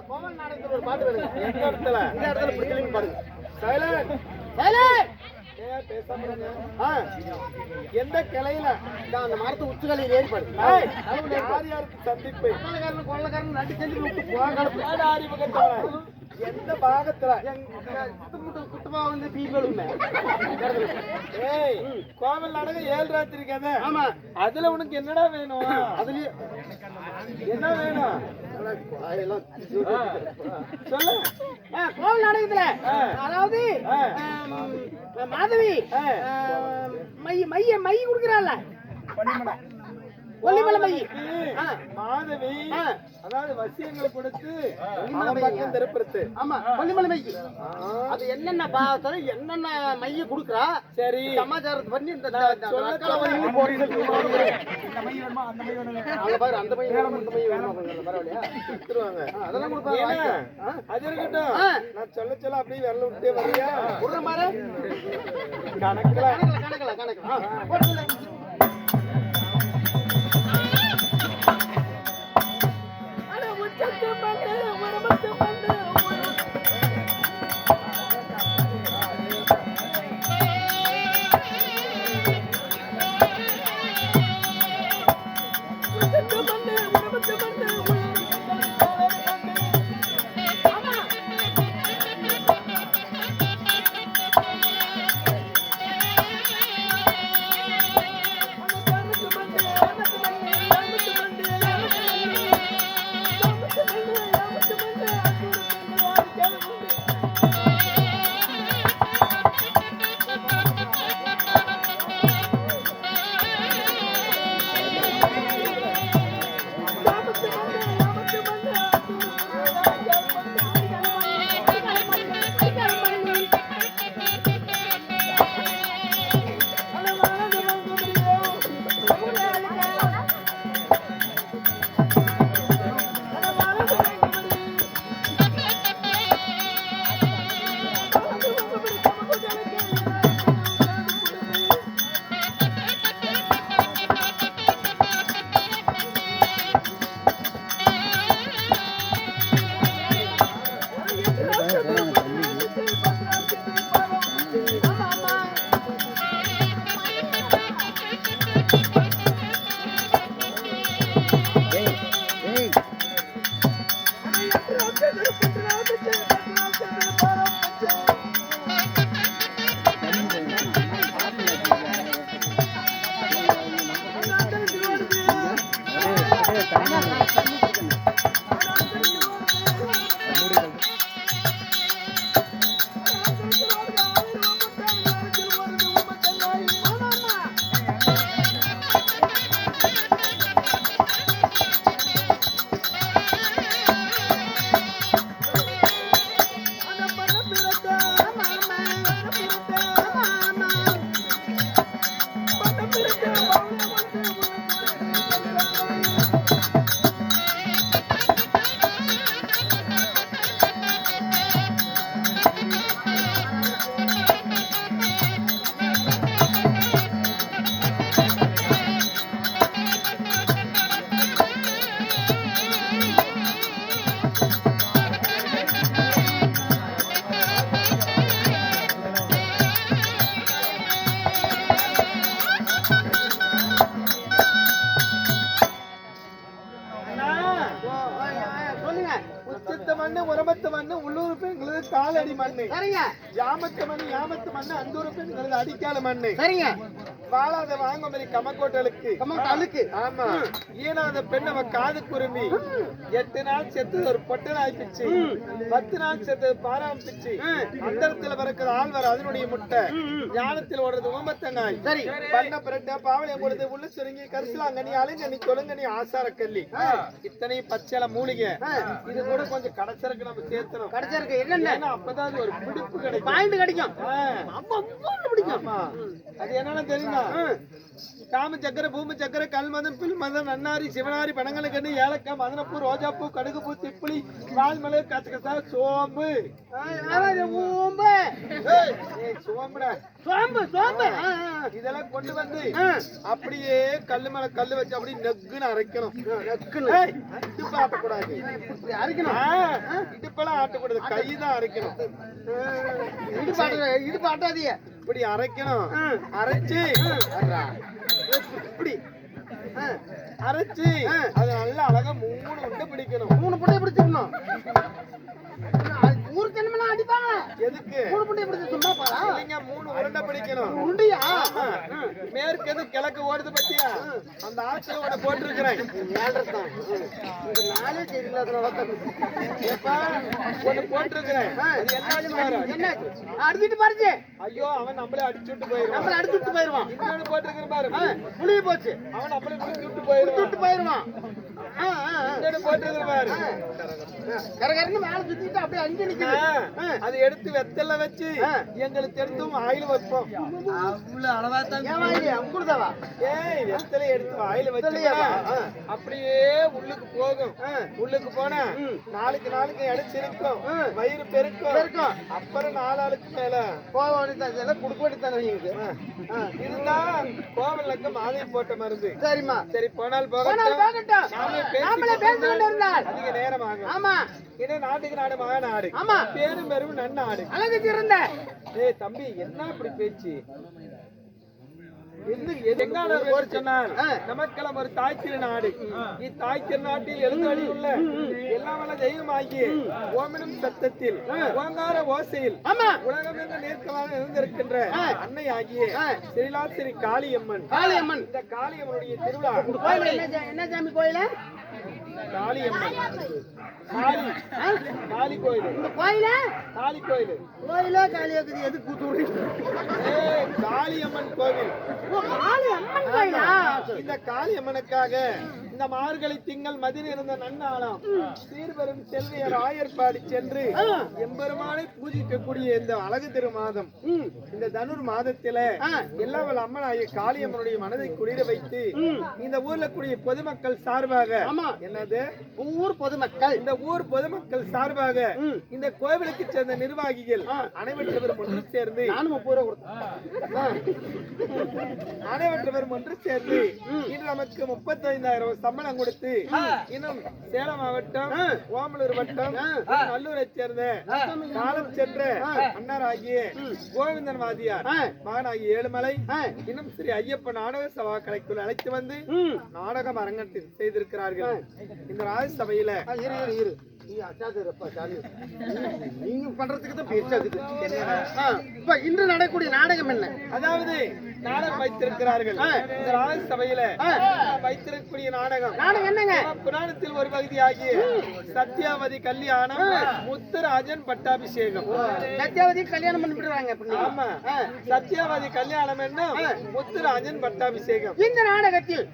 கோமல் நாடகத்துல ஒரு பாட்டு வேணும். எந்த இடத்துல இந்த இடத்துல பிடிக்கலன்னு பாருங்க. Silent silent. பேசாம இருங்க. எந்த கிளையில அந்த மரத்து உச்சிகளில் ஏறி பாரு. யார் யாருக்கு சந்திப்பு கொள்ளக்காரன் நட்டு செஞ்சு விட்டு போக அறிமுகத்தவன் எந்த பாகத்துல குட்டுமா வந்து பீங்களுமே. ஏய் கோவில் நாடகம் 7 ராத்திரி கதை. ஆமா. அதுல உனக்கு என்னடா வேணும்? அதுலயே என்ன வேணும் சொல்லு. கோவில் நாடகத்துல அதாவது மாதவி மை குடுக்கிறாள் கொல்லிமலை மை. மாதவி அதாவது வசியங்களை கொடுத்து பக்கம் திருப்புறது. ஆமா கொல்லிமலை மை. அது என்னென்ன பாத்தம் என்னென்ன மைய குடுக்குறா. சரி சமாச்சாரத்தை பண்ணி இந்த பாரு அந்த மை வேணும் இந்த மை வேணும் பரவாயில்லையா கொடுத்துருவாங்க. அதெல்லாம் கொடுப்பாங்க. அது இருக்கட்டும். நான் சொல்ல சொல்ல அப்படியே விரல விட்டே வரியா விடுற மாதிரி கணக்குல காலடி மண்ணு. சரிங்க. ஜாமத்து மண்ணு யாமத்து மண்ணு அந்தூர் பெண்களது அடிக்கால மண்ணு. சரிங்க. வாழாத வாங்கமரி கமக்கோட்டலுக்கு கமக்கோட்டலுக்கு ஆமா ஈனாத பெண் அவ காது குருமி 8 நாள் செத்து ஒரு பொட்டல் ஆயிடுச்சு 10 நாள் செத்து பாராம் பிச்சு அந்தரத்துல பறக்கிற ஆழ்வார் அதனுடைய முட்டை ஞானத்தில் ஓடுறது ஓமத்தங்காய் சரி பண்ண பிரட்ட பாவளையம் பொழுது உள்ள சுருங்கி கரிசலாங்கனி அலைங்கனி தொழுங்கனி ஆசார கல்லி இத்தனை பச்சை மூலிகை இது கூட கொஞ்சம் கடைச்சருக்கு நம்ம சேர்த்தணும். கடைச்சருக்கு என்னன்னா அப்பதான் ஒரு பிடிப்பு கிடைக்கும் பாயிண்ட் கிடைக்கும். பிடிக்கும் அது என்னன்னு தெரியுமா? ஆமா காம சக்கர பூமி சக்கர கல் மதம் பில் மதம் நன்னாரி சிவனாரி பனங்கலக்கண்ணு ஏலக்காய் மதனப்பூ ரோஜாப்பூ கடுகுப்பூ திப்பிலி வால்மலை கசகசா சோம்பு சோம்புடா சோம்பு சோம்பு இதெல்லாம் கொண்டு வந்து அப்படியே கல்லு மேல கல்லு வச்சு அப்படியே நெக்குன்னு அரைக்கணும். இடுப்பு ஆட்டக்கூடாது, அரைக்கணும். இடுப்பெல்லாம் ஆட்டக்கூடாது, கைதான் அரைக்கணும். இடுப்பு ஆட்டாதீங்க, இப்படி அரைக்கணும். அரைச்சு இப்படி அரைச்சு அது நல்லா அழகா 3 உண்டை பிடிக்கணும். 3 புண்டைய பிடிச்சிடணும். ஊர் ஜனமெல்லாம் அடிப்பாங்க. எதுக்கு 3 புண்டைய பிடிச்சு சும்மா போறா? இல்லைங்க, 3 உருண்டை பிடிக்கணும். உண்டியா? மேற்கு எது கிழக்கு ஓடுது பத்தியா, அந்த ஆத்துல உன்னை போட்டிருக்கிறேன். நாளே தெரியல, ஒண்ணு போட்டிருக்கிறேன். என்ன அடிச்சுட்டு பாருச்சு. ஐயோ, அவன் நம்மளே அடிச்சுட்டு போயிருவான். நம்மள அடிச்சுட்டு போயிருவான். இன்னொன்னு போட்டிருக்கிற பாரு, புளிய போச்சு. அவன் நம்மளே முடிச்சுட்டு போயிருவான். இன்னொன்னு போட்டிருக்கிற பாரு, கரகரன்னு மேல சுத்திட்டு அப்படியே அங்கே நிக்குது. அதை எடுத்து வெத்தல வச்சு எங்களுக்கு எடுத்தும் வாயில வைப்போம். அவ்வளவு அளவா தான் அங்குடுதாவா? ஏய், வெத்தலை எடுத்து வாயில வச்சு அப்படியே உள்ளுக்கு போகும். உள்ளுக்கு போனா நாளுக்கு நாளுக்கு அடிச்சிருக்கும், வயிறு பெருக்கும். அப்புறம் 4 ஆளுக்கு மேல போக வேண்டியது கொடுக்க வேண்டியதானே இதுதான் கோவலுக்கு மாலை போட்ட மருந்து. சரிம்மா, சரி, போனால் போகட்டும். நாமளே பேசிட்டு இருந்தால் அதிக நேரம் ஆகும். ஆமா, இது நாட்டுக்கு நாடு மகா நாடு. ஆமா, பேரும் பெரும் நன்னாடு. அழகு சிறந்த. ஏய் தம்பி, என்ன இப்படி பேச்சு? நமக்கெல்லாம் ஒரு தாய் திருநாடு. இத்தாய் திருநாட்டில் எழுந்தருளியுள்ள எல்லாம் வல்ல தெய்வமாகிய ஓமினும் சத்தத்தில் ஓங்கார ஓசையில் உலகம் என்ற நீர்க்கமாக இருந்திருக்கின்ற அன்னை ஆகிய ஸ்ரீலாசிரி காளியம்மன். இந்த காளியம்மனுடைய திருவிழா. என்ன சாமி கோயில? காளியம்மன் காளி கோயில். இந்த கோயில காளி கோயில். கோயில காளியாக்குது, எது கூத்துரு? காளியம்மன் கோவில். காளியம்மன் கோயிலா? இந்த காளியம்மனுக்காக இந்த மார்கழி திங்கள் மதியில் இருந்த நன்னாளாம் சீர்பெரும் செல்வியர் ஆயர்பாடி சென்று எம்பெருமானை பூஜிக்கக்கூடிய இந்த அழகு திரு மாதம், இந்த தனுர் மாதத்தில எல்லா அம்மனாகிய காளியம்மனுடைய மனதை குளிர வைத்து இந்த ஊர்ல கூடிய பொதுமக்கள் சார்பாக, என்னது ஊர் பொதுமக்கள், இந்த ஊர் பொதுமக்கள் சார்பாக இந்த கோவிலுக்கு சேர்ந்த நிர்வாகிகள் அனைவரும் ஒன்று சேர்ந்து இன்று நமக்கு 35,000 சம்பளம் கொடுத்து இன்னும் சேலம் மாவட்டம், ஓமலூர் வட்டம், நல்லூரை சேர்ந்த காலம் சென்ற அண்ணர் ஆகிய கோவிந்தன் வாதியார் மகனாகிய ஏழுமலை இன்னும் ஸ்ரீ ஐயப்பன் நாடக சபா கலைக்குள் அழைத்து வந்து நாடகம் அரங்கத்தில் செய்திருக்கிறார்கள். இந்த ராஜசபையில நீங்க பண்றதுக்கு தான் பேச்சாகுது. இப்ப இன்று நடக்கக்கூடிய நாடகம் என்ன? அதாவது நாடகம் வைத்திருக்கிறார்கள். இந்த ராஜசபையில வைத்திருக்கக்கூடிய நாடகம் என்னங்க? புராணத்தில் ஒரு பகுதி ஆகிய சத்யாவதி கல்யாணம், முத்துராஜன் பட்டாபிஷேகம். சத்யாவதி கல்யாணம் பண்ணிவிடுறாங்க. ஆமா, சத்யாவதி கல்யாணம் என்ன, முத்துராஜன் பட்டாபிஷேகம். இந்த நாடகத்தில்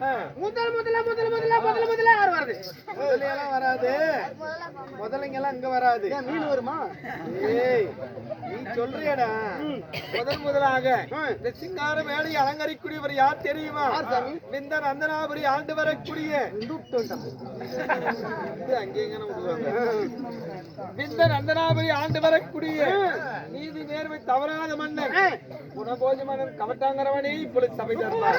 முதல்ல யார் வருது? முதலையெல்லாம் வராது, முதலைங்க எல்லாம் அங்க வராது. மீன் வருமா? ஏய், நீ சொல்றியடா. முதலாக இந்த சிங்கார வேலையை அலங்கரிக்கூடியவர் யார் தெரியுமா? விந்தன் அந்தனாபுரி ஆண்டு வரக்கூடிய விந்தன் அந்தனாபுரி ஆண்டு வரக்கூடிய நீதி நேர்மை தவறாத மன்னன் குணபோஜ மன்னன் கவட்டாங்கிறவனே இப்பொழுது சபை தருவார்.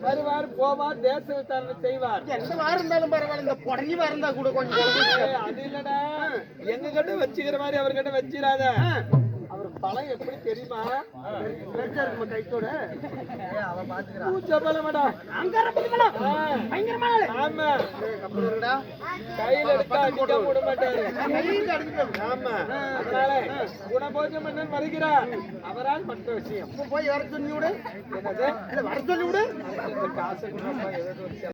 வருவார், போவார், தேச விசாரணை செய்வார். எந்த வாரம் இருந்தாலும் பரவாயில்ல, இந்த புடங்கி இருந்தா கூட கொஞ்சம் அது இல்லடா, எங்க கிட்ட வச்சுக்கிற மாதிரி அவர்கிட்ட வச்சிடாத. அவர் பழம் எப்படி தெரியுமா? கைத்தோட கையில எடுத்தா அடிக்க விட மாட்டாரு. ஆமா, அதனால குணபோஜ மன்னன் வருகிறார். அவரால் மற்ற விஷயம் போய் வர சொல்லி விடு. என்னது வர சொல்லி விடு. காசு